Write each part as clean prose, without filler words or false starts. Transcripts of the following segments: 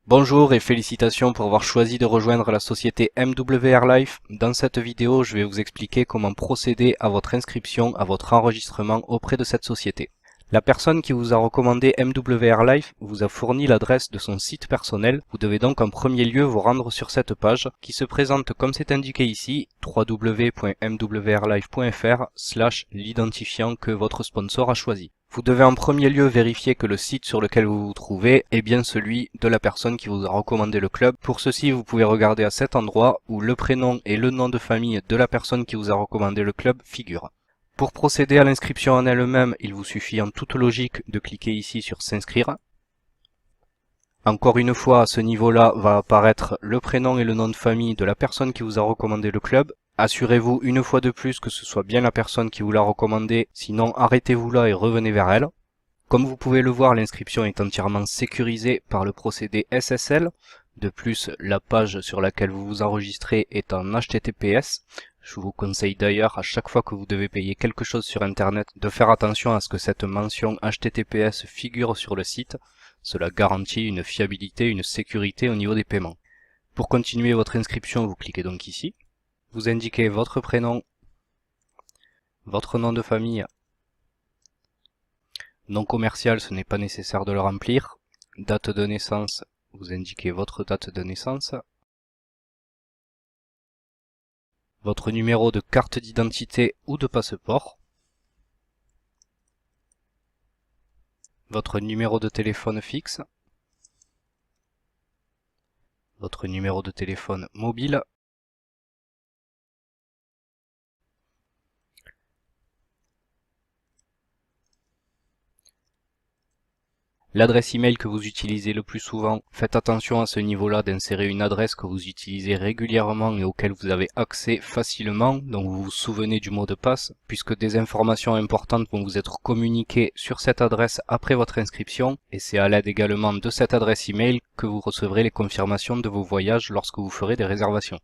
Bonjour et félicitations pour avoir choisi de rejoindre la société MWR Life. Dans cette vidéo, je vais vous expliquer comment procéder à votre inscription, à votre enregistrement auprès de cette société. La personne qui vous a recommandé MWR Life vous a fourni l'adresse de son site personnel. Vous devez donc en premier lieu vous rendre sur cette page qui se présente comme c'est indiqué ici, www.mwrlife.fr/l'identifiant que votre sponsor a choisi. Vous devez en premier lieu vérifier que le site sur lequel vous vous trouvez est bien celui de la personne qui vous a recommandé le club. Pour ceci, vous pouvez regarder à cet endroit où le prénom et le nom de famille de la personne qui vous a recommandé le club figurent. Pour procéder à l'inscription en elle-même, il vous suffit en toute logique de cliquer ici sur s'inscrire. Encore une fois, à ce niveau-là va apparaître le prénom et le nom de famille de la personne qui vous a recommandé le club. Assurez-vous une fois de plus que ce soit bien la personne qui vous l'a recommandé, sinon arrêtez-vous là et revenez vers elle. Comme vous pouvez le voir, l'inscription est entièrement sécurisée par le procédé SSL. De plus, la page sur laquelle vous vous enregistrez est en HTTPS. Je vous conseille d'ailleurs, à chaque fois que vous devez payer quelque chose sur Internet, de faire attention à ce que cette mention HTTPS figure sur le site. Cela garantit une fiabilité, une sécurité au niveau des paiements. Pour continuer votre inscription, vous cliquez donc ici. Vous indiquez votre prénom, votre nom de famille. Nom commercial, ce n'est pas nécessaire de le remplir. Date de naissance, vous indiquez votre date de naissance. Votre numéro de carte d'identité ou de passeport. Votre numéro de téléphone fixe. Votre numéro de téléphone mobile. L'adresse email que vous utilisez le plus souvent, faites attention à ce niveau-là d'insérer une adresse que vous utilisez régulièrement et auquel vous avez accès facilement, donc vous vous souvenez du mot de passe, puisque des informations importantes vont vous être communiquées sur cette adresse après votre inscription, et c'est à l'aide également de cette adresse email que vous recevrez les confirmations de vos voyages lorsque vous ferez des réservations.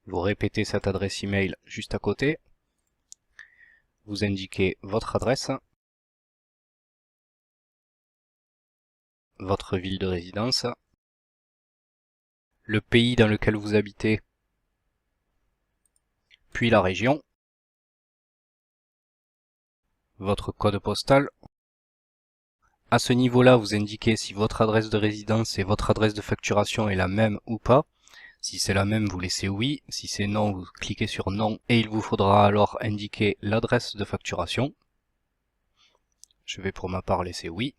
Vous répétez cette adresse email juste à côté. Vous indiquez votre adresse, votre ville de résidence, le pays dans lequel vous habitez, puis la région, votre code postal. À ce niveau-là, vous indiquez si votre adresse de résidence et votre adresse de facturation est la même ou pas. Si c'est la même, vous laissez oui. Si c'est non, vous cliquez sur non et il vous faudra alors indiquer l'adresse de facturation. Je vais pour ma part laisser oui.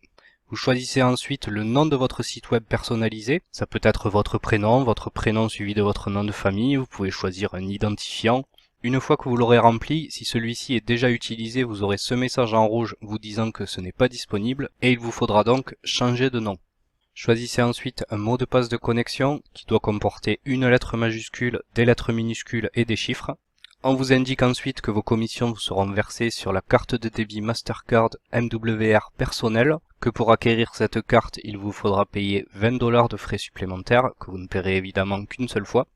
Vous choisissez ensuite le nom de votre site web personnalisé. Ça peut être votre prénom suivi de votre nom de famille. Vous pouvez choisir un identifiant. Une fois que vous l'aurez rempli, si celui-ci est déjà utilisé, vous aurez ce message en rouge vous disant que ce n'est pas disponible et il vous faudra donc changer de nom. Choisissez ensuite un mot de passe de connexion qui doit comporter une lettre majuscule, des lettres minuscules et des chiffres. On vous indique ensuite que vos commissions vous seront versées sur la carte de débit Mastercard MWR personnelle, que pour acquérir cette carte, il vous faudra payer 20 $ de frais supplémentaires, que vous ne paierez évidemment qu'une seule fois.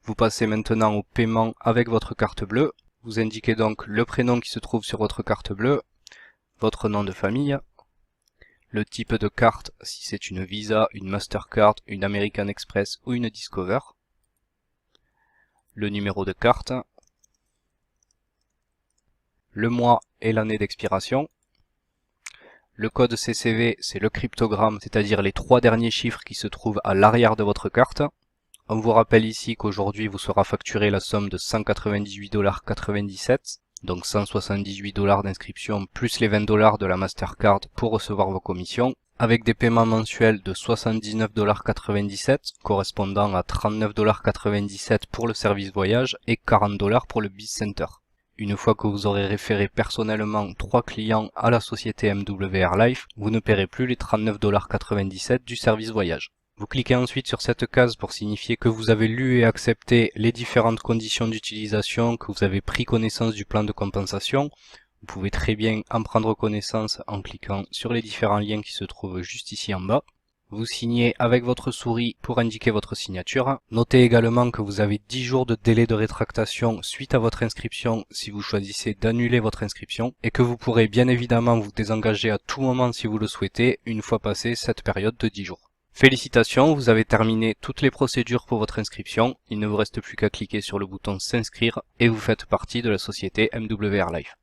Vous passez maintenant au paiement avec votre carte bleue. Vous indiquez donc le prénom qui se trouve sur votre carte bleue, votre nom de famille, le type de carte, si c'est une Visa, une Mastercard, une American Express ou une Discover, le numéro de carte, le mois et l'année d'expiration. Le code CCV, c'est le cryptogramme, c'est-à-dire les 3 derniers chiffres qui se trouvent à l'arrière de votre carte. On vous rappelle ici qu'aujourd'hui vous sera facturé la somme de 198,97 $, donc 178 $ d'inscription plus les 20 $ de la Mastercard pour recevoir vos commissions, avec des paiements mensuels de 79,97 $, correspondant à 39,97 $ pour le service voyage et 40 $ pour le BizCenter. Une fois que vous aurez référé personnellement 3 clients à la société MWR Life, vous ne paierez plus les 39,97 $ du service voyage. Vous cliquez ensuite sur cette case pour signifier que vous avez lu et accepté les différentes conditions d'utilisation, que vous avez pris connaissance du plan de compensation. Vous pouvez très bien en prendre connaissance en cliquant sur les différents liens qui se trouvent juste ici en bas. Vous signez avec votre souris pour indiquer votre signature. Notez également que vous avez 10 jours de délai de rétractation suite à votre inscription si vous choisissez d'annuler votre inscription et que vous pourrez bien évidemment vous désengager à tout moment si vous le souhaitez une fois passée cette période de 10 jours. Félicitations, vous avez terminé toutes les procédures pour votre inscription. Il ne vous reste plus qu'à cliquer sur le bouton s'inscrire et vous faites partie de la société MWR Life.